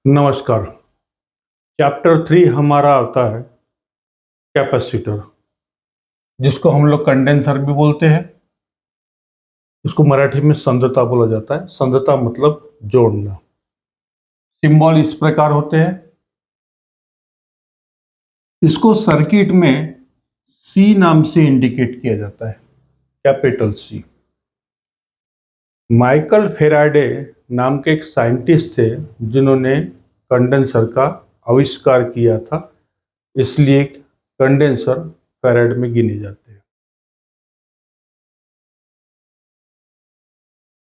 नमस्कार। चैप्टर 3 हमारा आता है कैपेसिटर, जिसको हम लोग कंडेंसर भी बोलते हैं। इसको मराठी में संधाता बोला जाता है। संधाता मतलब जोड़ना। सिंबल इस प्रकार होते हैं। इसको सर्किट में सी नाम से इंडिकेट किया जाता है, कैपिटल सी। माइकल फेराडे नाम के एक साइंटिस्ट थे जिन्होंने कंडेंसर का आविष्कार किया था, इसलिए कंडेंसर फेराड में गिने जाते हैं।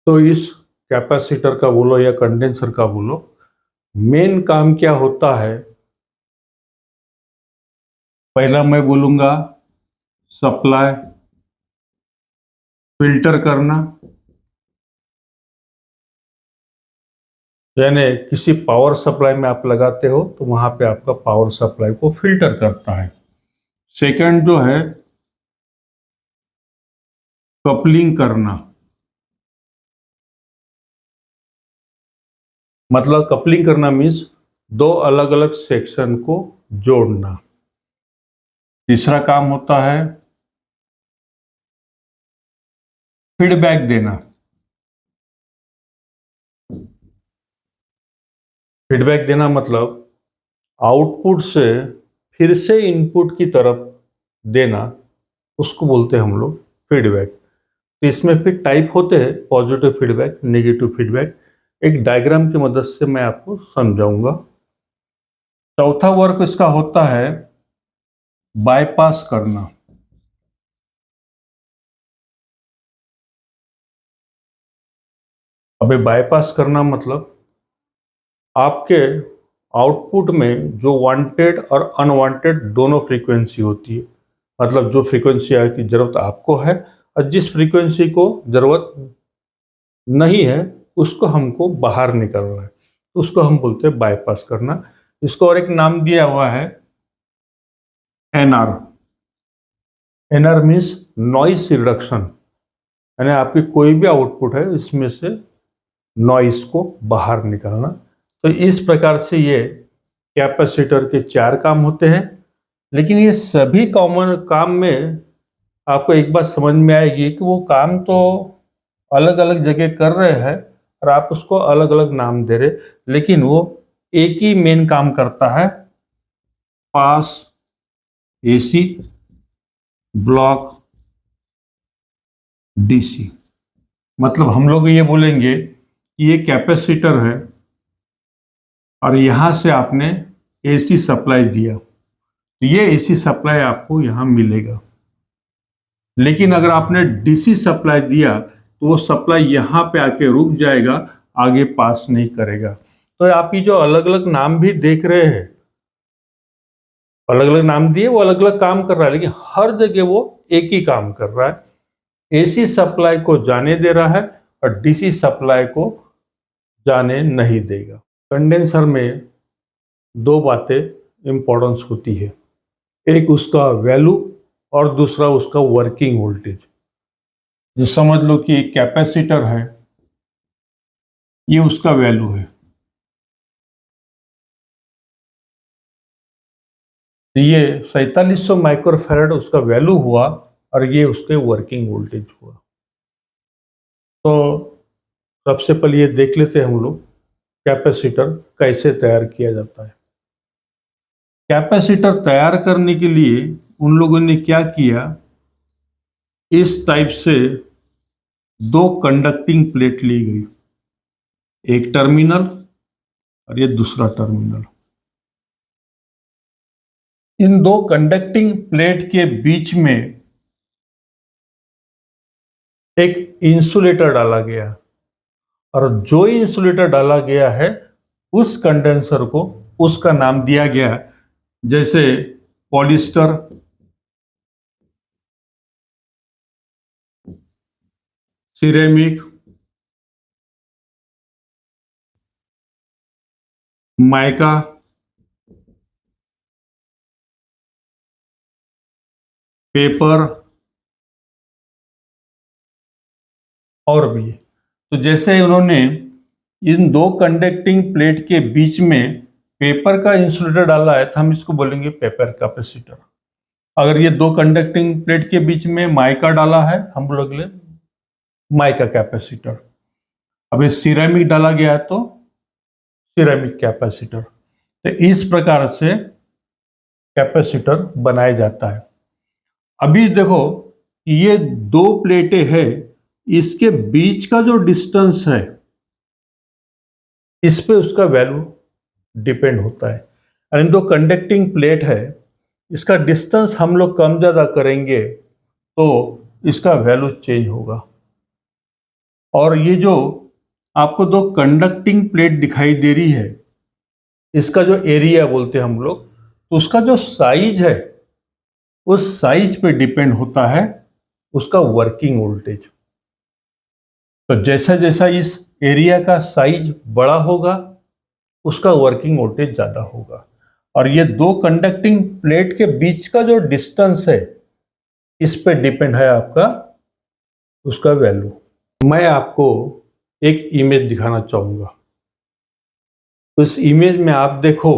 तो इस कैपेसिटर का बोलो या कंडेंसर का बोलो, मेन काम क्या होता है? पहला मैं बोलूंगा सप्लाई, फिल्टर करना। यानी किसी पावर सप्लाई में आप लगाते हो तो वहां पे आपका पावर सप्लाई को फिल्टर करता है। सेकंड जो है कपलिंग करना, मतलब कपलिंग करना मीन्स दो अलग अलग सेक्शन को जोड़ना। तीसरा काम होता है फीडबैक देना। फीडबैक देना मतलब आउटपुट से फिर से इनपुट की तरफ देना, उसको बोलते हैं हम लोग फीडबैक। तो इसमें फिर टाइप होते हैं, पॉजिटिव फीडबैक, नेगेटिव फीडबैक। एक डायग्राम की मदद से मैं आपको समझाऊंगा। चौथा वर्क इसका होता है बाईपास करना। अबे बाईपास करना मतलब आपके आउटपुट में जो वांटेड और अनवांटेड दोनों फ्रीक्वेंसी होती है। मतलब जो फ्रीक्वेंसी की जरूरत आपको है और जिस फ्रीक्वेंसी को जरूरत नहीं है उसको हमको बाहर निकलना है, तो उसको हम बोलते हैं बाईपास करना। इसको और एक नाम दिया हुआ है NR. NR means noise reduction. यानी आपकी कोई भी आउटपुट है इसमें से नॉइस को बाहर निकालना। तो इस प्रकार से ये कैपेसिटर के चार काम होते हैं। लेकिन ये सभी कॉमन काम में आपको एक बात समझ में आएगी कि वो काम तो अलग अलग जगह कर रहे हैं और आप उसको अलग अलग नाम दे रहे, लेकिन वो एक ही मेन काम करता है, पास एसी, ब्लॉक डीसी। मतलब हम लोग ये बोलेंगे कि ये कैपेसिटर है और यहां से आपने एसी सप्लाई दिया, तो ये एसी सप्लाई आपको यहां मिलेगा। लेकिन अगर आपने डीसी सप्लाई दिया तो वो सप्लाई यहां पे आके रुक जाएगा, आगे पास नहीं करेगा। तो आप ये जो अलग अलग नाम भी देख रहे हैं, अलग अलग नाम दिए, वो अलग अलग काम कर रहा है, लेकिन हर जगह वो एक ही काम कर रहा है। एसी सप्लाई को जाने दे रहा है और डीसी सप्लाई को जाने नहीं देगा। कंडेंसर में दो बातें इंपॉर्टेंस होती है, एक उसका वैल्यू और दूसरा उसका वर्किंग वोल्टेज। जो समझ लो कि एक कैपेसिटर है, ये उसका वैल्यू है। तो ये 4700 माइक्रोफैराड उसका वैल्यू हुआ और ये उसके वर्किंग वोल्टेज हुआ। तो सबसे पहले ये देख लेते हैं हम लोग कैपेसिटर कैसे तैयार किया जाता है। कैपेसिटर तैयार करने के लिए उन लोगों ने क्या किया, इस टाइप से दो कंडक्टिंग प्लेट ली गई, एक टर्मिनल और ये दूसरा टर्मिनल। इन दो कंडक्टिंग प्लेट के बीच में एक इंसुलेटर डाला गया और जो इंसुलेटर डाला गया है उस कंडेंसर को उसका नाम दिया गया, जैसे पॉलिस्टर, सिरेमिक, माइका, पेपर और भी। तो जैसे उन्होंने इन दो कंडक्टिंग प्लेट के बीच में पेपर का इंसुलेटर डाला है तो हम इसको बोलेंगे पेपर कैपेसिटर। अगर ये दो कंडक्टिंग प्लेट के बीच में माइका डाला है हम लोग ले माइका कैपेसिटर। अब ये सिरेमिक डाला गया है तो सिरेमिक कैपेसिटर। तो इस प्रकार से कैपेसिटर बनाया जाता है। अभी देखो ये दो प्लेटें हैं, इसके बीच का जो डिस्टेंस है इस पे उसका वैल्यू डिपेंड होता है। और इन दो कंडक्टिंग प्लेट है, इसका डिस्टेंस हम लोग कम ज़्यादा करेंगे तो इसका वैल्यू चेंज होगा। और ये जो आपको दो कंडक्टिंग प्लेट दिखाई दे रही है, इसका जो एरिया बोलते हैं हम लोग, तो उसका जो साइज है उस साइज पे डिपेंड होता है उसका वर्किंग वोल्टेज। तो जैसा जैसा इस एरिया का साइज बड़ा होगा उसका वर्किंग वोल्टेज ज़्यादा होगा। और ये दो कंडक्टिंग प्लेट के बीच का जो डिस्टेंस है इस पे डिपेंड है आपका उसका वैल्यू। मैं आपको एक इमेज दिखाना चाहूँगा। तो इस इमेज में आप देखो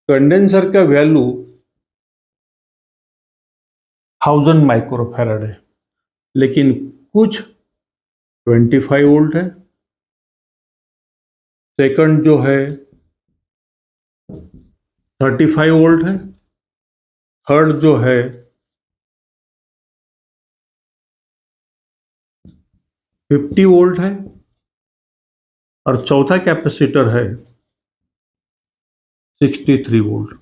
कंडेंसर का वैल्यू 1000 माइक्रोफैराड है, लेकिन कुछ 25 वोल्ट है, सेकंड जो है 35 वोल्ट है, थर्ड जो है 50 वोल्ट है और चौथा कैपेसिटर है 63 वोल्ट।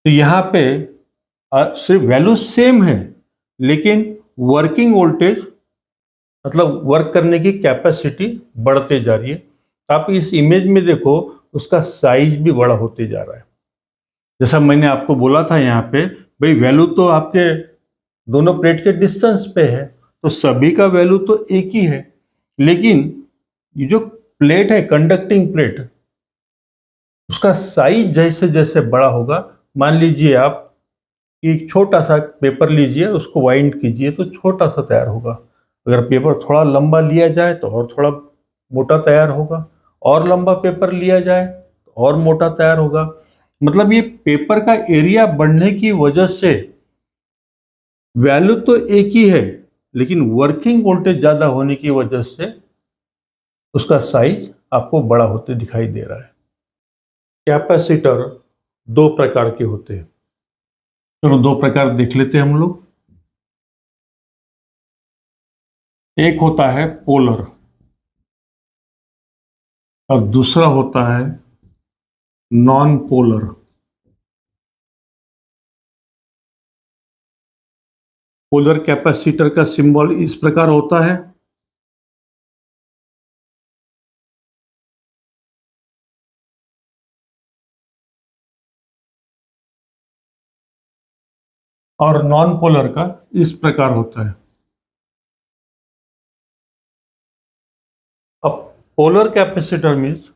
तो यहाँ पे सिर्फ वैल्यू सेम है, लेकिन वर्किंग वोल्टेज मतलब वर्क करने की कैपेसिटी बढ़ते जा रही है। आप इस इमेज में देखो उसका साइज भी बड़ा होते जा रहा है। जैसा मैंने आपको बोला था यहाँ पे, भाई वैल्यू तो आपके दोनों प्लेट के डिस्टेंस पे है तो सभी का वैल्यू तो एक ही है, लेकिन ये जो प्लेट है कंडक्टिंग प्लेट उसका साइज जैसे जैसे बड़ा होगा, मान लीजिए आप एक छोटा सा पेपर लीजिए उसको वाइंड कीजिए तो छोटा सा तैयार होगा। अगर पेपर थोड़ा लंबा लिया जाए तो और थोड़ा मोटा तैयार होगा, और लंबा पेपर लिया जाए तो और मोटा तैयार होगा। मतलब ये पेपर का एरिया बढ़ने की वजह से वैल्यू तो एक ही है, लेकिन वर्किंग वोल्टेज ज़्यादा होने की वजह से उसका साइज आपको बड़ा होते दिखाई दे रहा है। कैपेसिटर दो प्रकार के होते हैं। चलो दो प्रकार देख लेते हैं हम लोग। एक होता है पोलर और दूसरा होता है नॉन पोलर। पोलर कैपेसिटर का सिंबल इस प्रकार होता है। और नॉन पोलर का इस प्रकार होता है। अब पोलर कैपेसिटर मीन्स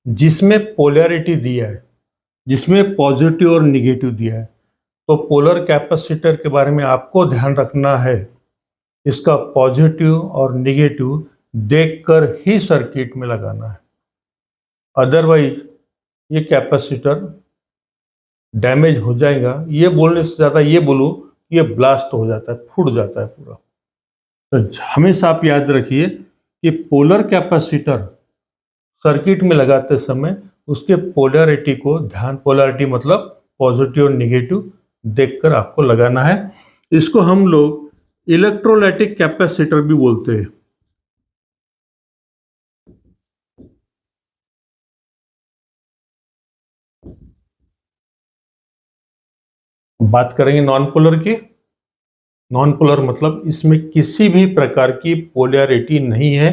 जिसमें पोलैरिटी दिया है, जिसमें पॉजिटिव और निगेटिव दिया है। तो पोलर कैपेसिटर के बारे में आपको ध्यान रखना है, इसका पॉजिटिव और निगेटिव देखकर ही सर्किट में लगाना है। अदरवाइज ये कैपेसिटर डैमेज हो जाएगा। ये बोलने से ज़्यादा ये बोलूँ कि ये ब्लास्ट हो जाता है, फूट जाता है पूरा। तो हमेशा आप याद रखिए कि पोलर कैपेसिटर सर्किट में लगाते समय उसके पोलैरिटी को पोलैरिटी मतलब पॉजिटिव और निगेटिव देखकर आपको लगाना है। इसको हम लोग इलेक्ट्रोलाइटिक कैपेसिटर भी बोलते हैं। बात करेंगे नॉन पोलर की। नॉन पोलर मतलब इसमें किसी भी प्रकार की पोलैरिटी नहीं है,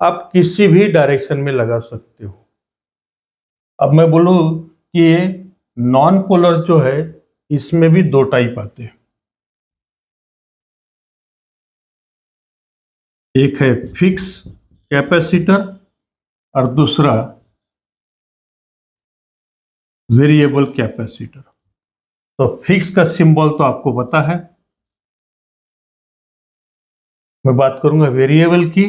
आप किसी भी डायरेक्शन में लगा सकते हो। अब मैं बोलूँ कि ये नॉन पोलर जो है इसमें भी दो टाइप आते हैं। एक है फिक्स कैपेसिटर और दूसरा वेरिएबल कैपेसिटर। तो फिक्स का सिंबल तो आपको पता है, मैं बात करूंगा वेरिएबल की।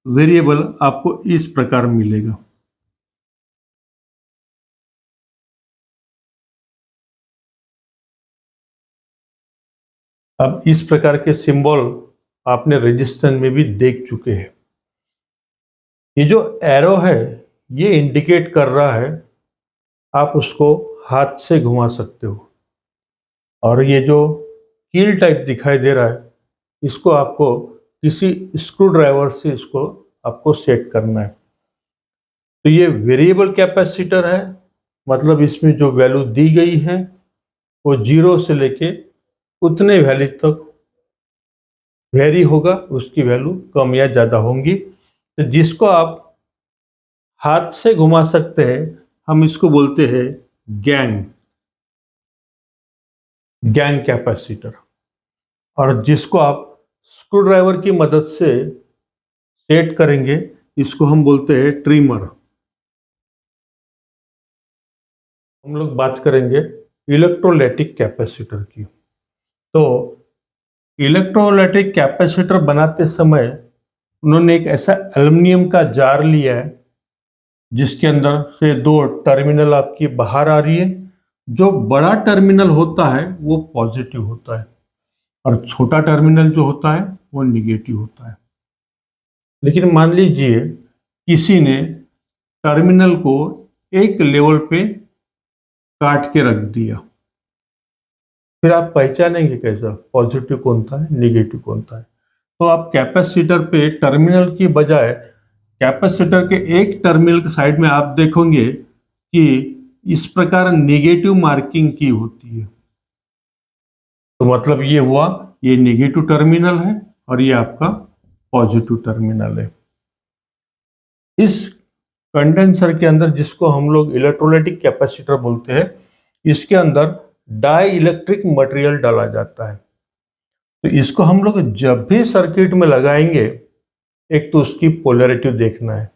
वेरिएबल आपको इस प्रकार मिलेगा। अब इस प्रकार के सिंबल आपने रजिस्टर में भी देख चुके हैं। ये जो एरो है ये इंडिकेट कर रहा है, आप उसको हाथ से घुमा सकते हो। और ये जो कील टाइप दिखाई दे रहा है, इसको आपको किसी स्क्रू ड्राइवर से इसको आपको सेट करना है। तो ये वेरिएबल कैपेसिटर है, मतलब इसमें जो वैल्यू दी गई है वो 0 से लेके उतने वैल्यू तक वेरी होगा, उसकी वैल्यू कम या ज़्यादा होंगी। तो जिसको आप हाथ से घुमा सकते हैं, हम इसको बोलते हैं गैंग गैंग कैपेसिटर। और जिसको आप स्क्रू ड्राइवर की मदद से सेट करेंगे, इसको हम बोलते हैं ट्रिमर। हम लोग बात करेंगे इलेक्ट्रोलाइटिक कैपेसिटर की। तो इलेक्ट्रोलाइटिक कैपेसिटर बनाते समय उन्होंने एक ऐसा एल्युमिनियम का जार लिया है जिसके अंदर से दो टर्मिनल आपकी बाहर आ रही है। जो बड़ा टर्मिनल होता है वो पॉजिटिव होता है और छोटा टर्मिनल जो होता है वो निगेटिव होता है। लेकिन मान लीजिए किसी ने टर्मिनल को एक लेवल पे काट के रख दिया, फिर आप पहचानेंगे कैसा पॉजिटिव कौन था निगेटिव कौन था। तो आप कैपेसिटर पे टर्मिनल की बजाय कैपेसिटर के एक टर्मिनल के साइड में आप देखेंगे कि इस प्रकार नेगेटिव मार्किंग की होती है। तो मतलब ये हुआ ये नेगेटिव टर्मिनल है और ये आपका पॉजिटिव टर्मिनल है। इस कंडेंसर के अंदर, जिसको हम लोग इलेक्ट्रोलाइटिक कैपेसिटर बोलते हैं, इसके अंदर डाई इलेक्ट्रिक मटेरियल डाला जाता है। तो इसको हम लोग जब भी सर्किट में लगाएंगे, एक तो उसकी पोलैरिटी देखना है,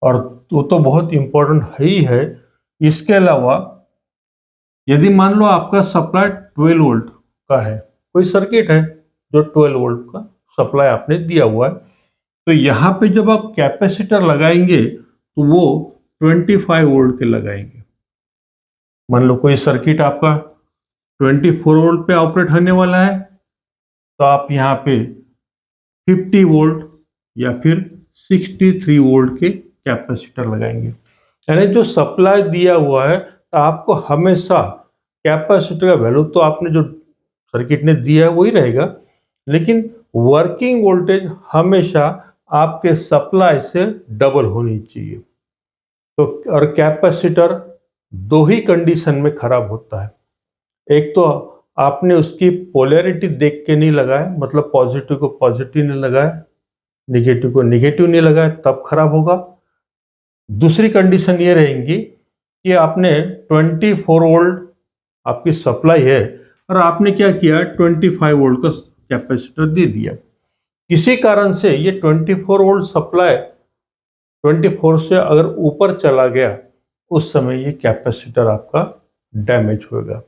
और वो तो बहुत इंपॉर्टेंट है ही है। इसके अलावा यदि मान लो आपका सप्लाई 12 वोल्ट का है, कोई सर्किट है जो 12 वोल्ट का सप्लाई आपने दिया हुआ है, तो यहाँ पे जब आप कैपेसिटर लगाएंगे तो वो 25 वोल्ट के लगाएंगे। मान लो कोई सर्किट आपका 24 वोल्ट पे ऑपरेट होने वाला है, तो आप यहाँ पे 50 वोल्ट या फिर 63 वोल्ट के कैपेसिटर लगाएंगे। यानी जो सप्लाई दिया हुआ है, तो आपको हमेशा कैपेसिटर का वैल्यू तो आपने जो सर्किट ने दिया है वही रहेगा, लेकिन वर्किंग वोल्टेज हमेशा आपके सप्लाई से डबल होनी चाहिए। तो और कैपेसिटर दो ही कंडीशन में खराब होता है। एक तो आपने उसकी पोलैरिटी देख के नहीं लगाया, मतलब पॉजिटिव को पॉजिटिव नहीं लगाया, निगेटिव को निगेटिव नहीं लगाया, तब खराब होगा। दूसरी कंडीशन ये रहेगी कि आपने 24 वोल्ट आपकी सप्लाई है और आपने क्या किया 25 वोल्ट का कैपेसिटर दे दिया। किसी कारण से ये 24 वोल्ट सप्लाई 24 से अगर ऊपर चला गया, उस समय ये कैपेसिटर आपका डैमेज होगा।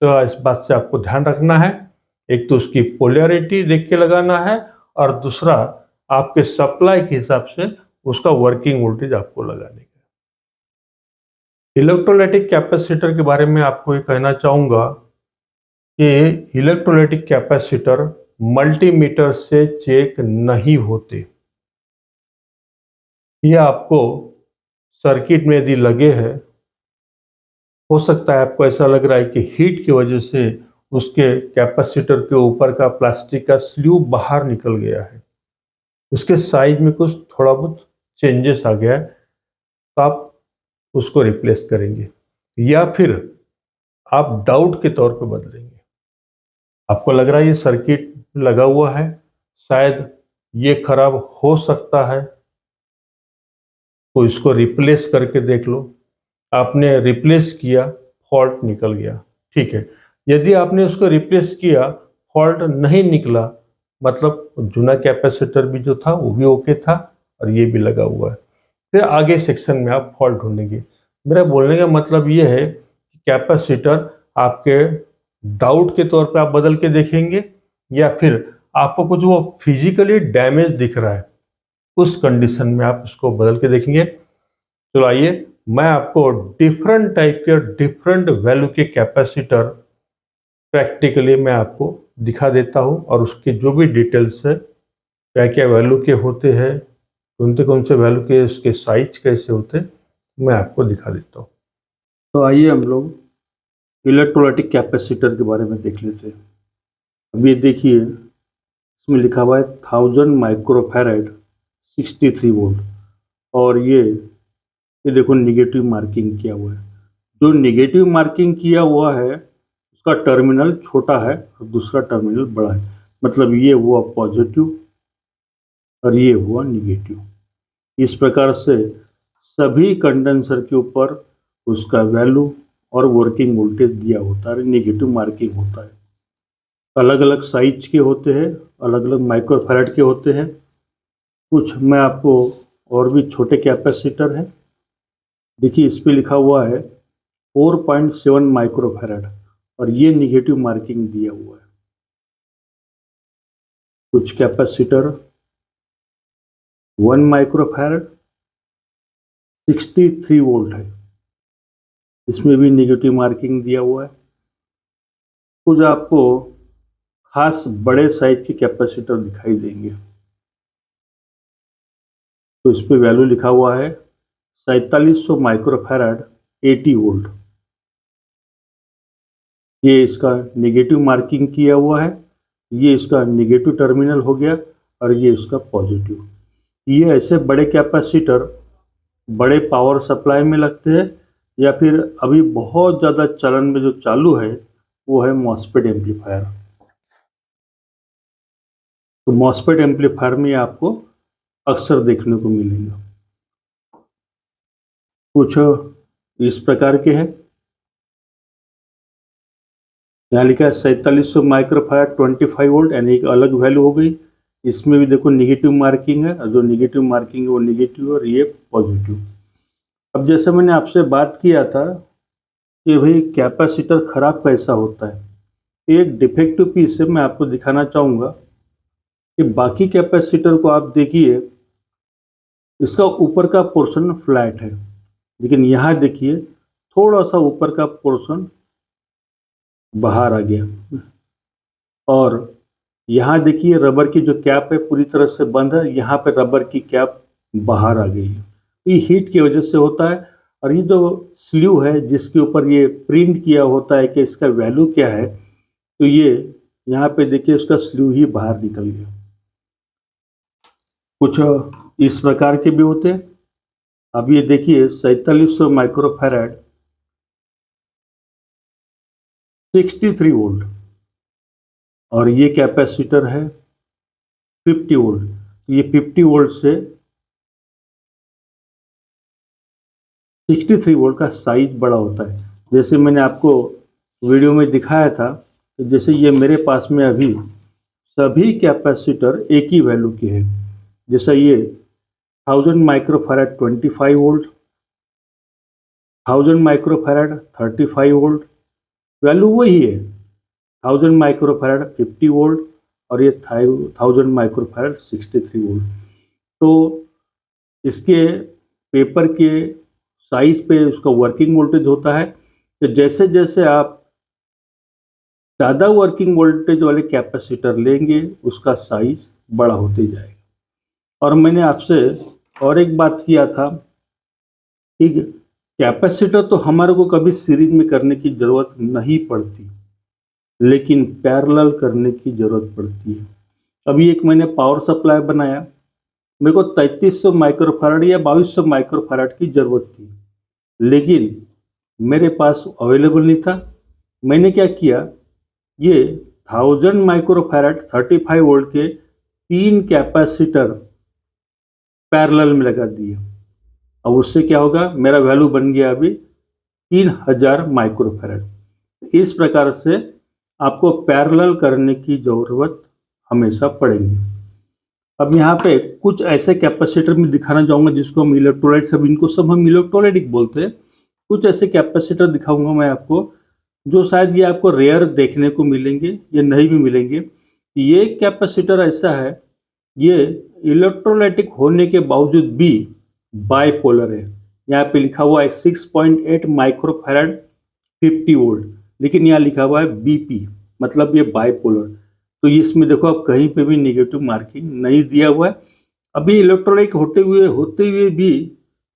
तो इस बात से आपको ध्यान रखना है, एक तो उसकी पोलैरिटी देख के लगाना है, और दूसरा आपके सप्लाई के हिसाब से उसका वर्किंग वोल्टेज आपको लगाने का। इलेक्ट्रोलाइटिक कैपेसिटर के बारे में आपको ये कहना चाहूँगा कि इलेक्ट्रोलाइटिक कैपेसिटर मल्टीमीटर से चेक नहीं होते। ये आपको सर्किट में यदि लगे हैं, हो सकता है आपको ऐसा लग रहा है कि हीट की वजह से उसके कैपेसिटर के ऊपर का प्लास्टिक का स्लीव बाहर निकल गया है, उसके साइज में कुछ थोड़ा बहुत चेंजेस आ गया है, तो आप उसको रिप्लेस करेंगे या फिर आप डाउट के तौर पे बदलेंगे। आपको लग रहा है ये सर्किट लगा हुआ है, शायद ये खराब हो सकता है, तो इसको रिप्लेस करके देख लो। आपने रिप्लेस किया, फॉल्ट निकल गया, ठीक है। यदि आपने उसको रिप्लेस किया, फॉल्ट नहीं निकला, मतलब जुना कैपेसिटर भी जो था वो भी ओके था और ये भी लगा हुआ है, फिर आगे सेक्शन में आप फॉल्ट ढूंढेंगे। मेरा बोलने का मतलब ये है कि कैपेसिटर आपके डाउट के तौर पे आप बदल के देखेंगे, या फिर आपको कुछ वो फिजिकली डैमेज दिख रहा है, उस कंडीशन में आप इसको बदल के देखेंगे। चलो आइए, मैं आपको डिफरेंट टाइप के डिफरेंट वैल्यू के कैपेसिटर प्रैक्टिकली मैं आपको दिखा देता हूँ, और उसके जो भी डिटेल्स है, क्या क्या वैल्यू के होते हैं, कौन से वैल्यू के, उसके साइज कैसे होते हैं, मैं आपको दिखा देता हूँ। तो आइए हम लोग इलेक्ट्रोलाइटिक कैपेसिटर के बारे में देख लेते हैं। अब ये देखिए, इसमें लिखा हुआ है 1000 माइक्रोफैराड 63 वोल्ट, और ये देखो निगेटिव मार्किंग किया हुआ है। जो निगेटिव मार्किंग किया हुआ है उसका टर्मिनल छोटा है और दूसरा टर्मिनल बड़ा है, मतलब ये हुआ पॉजिटिव और ये हुआ निगेटिव। इस प्रकार से सभी कंडेंसर के ऊपर उसका वैल्यू और वर्किंग वोल्टेज दिया होता है, निगेटिव मार्किंग होता है। अलग अलग साइज के होते हैं, अलग अलग माइक्रोफैराड के होते हैं। कुछ मैं आपको और भी छोटे कैपेसिटर हैं, देखिए इस पे लिखा हुआ है 4.7 माइक्रोफैराड, और ये निगेटिव मार्किंग दिया हुआ है। कुछ कैपेसिटर 1 माइक्रोफैराड 63 वोल्ट है, इसमें भी निगेटिव मार्किंग दिया हुआ है। कुछ आपको खास बड़े साइज के कैपेसिटर दिखाई देंगे, तो इस पे वैल्यू लिखा हुआ है 4700 माइक्रोफैराड 80 वोल्ट। ये इसका नेगेटिव मार्किंग किया हुआ है, ये इसका नेगेटिव टर्मिनल हो गया और ये इसका पॉजिटिव। ये ऐसे बड़े कैपेसिटर बड़े पावर सप्लाई में लगते हैं, या फिर अभी बहुत ज़्यादा चलन में जो चालू है वो है मॉसफेट एम्पलीफायर। तो मॉसफेट एम्पलीफायर में आपको अक्सर देखने को मिलेंगे। कुछ इस प्रकार के हैं, यहाँ लिखा है 4700 माइक्रोफैराड 25 वोल्ट, यानी एक अलग वैल्यू हो गई। इसमें भी देखो निगेटिव मार्किंग है, और जो निगेटिव मार्किंग है वो निगेटिव और ये पॉजिटिव। अब जैसे मैंने आपसे बात किया था कि भाई कैपेसिटर खराब कैसा होता है, एक डिफेक्टिव पीस से मैं आपको दिखाना चाहूँगा कि बाकी कैपेसिटर को आप देखिए, इसका ऊपर का पोर्शन फ्लैट है, लेकिन यहाँ देखिए थोड़ा सा ऊपर का पोर्शन बाहर आ गया, और यहाँ देखिए रबर की जो कैप है पूरी तरह से बंद है, यहाँ पे रबर की कैप बाहर आ गई है। ये हीट की वजह से होता है। और ये जो स्लीव है जिसके ऊपर ये प्रिंट किया होता है कि इसका वैल्यू क्या है, तो ये यहाँ पे देखिए उसका स्लीव ही बाहर निकल गया। कुछ इस प्रकार के भी होते हैं। अब ये देखिए 4700 माइक्रोफैराड 63 वोल्ट, और ये कैपेसिटर है 50 वोल्ट। ये 50 वोल्ट से 63 वोल्ट का साइज बड़ा होता है। जैसे मैंने आपको वीडियो में दिखाया था, तो जैसे ये मेरे पास में अभी सभी कैपेसिटर एक ही वैल्यू के हैं। जैसा ये 1000 microfarad 25 volt, 1000 microfarad 35 volt, value वही है 1000 माइक्रोफैराड 50 वोल्ट, और ये 1000 माइक्रोफैराड 63 वोल्ट। तो इसके पेपर के साइज पे उसका वर्किंग वोल्टेज होता है। तो जैसे जैसे आप ज़्यादा वर्किंग वोल्टेज वाले कैपेसिटर लेंगे उसका साइज बड़ा होते जाएगा। और मैंने आपसे और एक बात किया था कि कैपेसिटर तो हमारे को कभी सीरीज में करने की ज़रूरत नहीं पड़ती, लेकिन पैरेलल करने की ज़रूरत पड़ती है। अभी एक मैंने पावर सप्लाई बनाया, मेरे को 3300 माइक्रोफैराड या 2200 माइक्रोफैराड की ज़रूरत थी, लेकिन मेरे पास अवेलेबल नहीं था। मैंने क्या किया, ये 1000 माइक्रोफैराड 35 वोल्ट के 3 कैपेसिटर पैरेलल में लगा दिए। अब उससे क्या होगा, मेरा वैल्यू बन गया अभी 3000 माइक्रोफैराड। इस प्रकार से आपको पैरेलल करने की ज़रूरत हमेशा पड़ेगी। अब यहाँ पे कुछ ऐसे कैपेसिटर में दिखाना चाहूँगा जिसको हम इलेक्ट्रोलाइट, सब इनको सब हम इलेक्ट्रोलाइटिक बोलते हैं। कुछ ऐसे कैपेसिटर दिखाऊंगा मैं आपको जो शायद ये आपको रेयर देखने को मिलेंगे या नहीं भी मिलेंगे। ये कैपेसिटर ऐसा है, ये इलेक्ट्रोलाइटिक होने के बावजूद भी बाइपोलर है। यहाँ पे लिखा हुआ है 6.8 माइक्रोफैराड 50 वोल्ट, लेकिन यहाँ लिखा हुआ है बीपी, मतलब ये बाइपोलर। तो इसमें देखो आप कहीं पे भी नेगेटिव मार्किंग नहीं दिया हुआ है। अभी इलेक्ट्रोलाइट होते हुए भी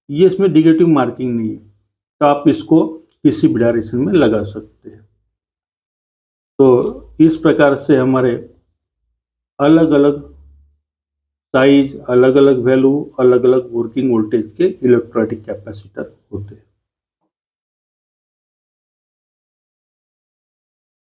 ये इसमें नेगेटिव मार्किंग नहीं है, तो आप इसको किसी भी डायरेक्शन में लगा सकते हैं। तो इस प्रकार से हमारे अलग अलग साइज, अलग अलग वैल्यू, अलग अलग वर्किंग वोल्टेज के इलेक्ट्रोलाइटिक कैपेसिटर होते हैं।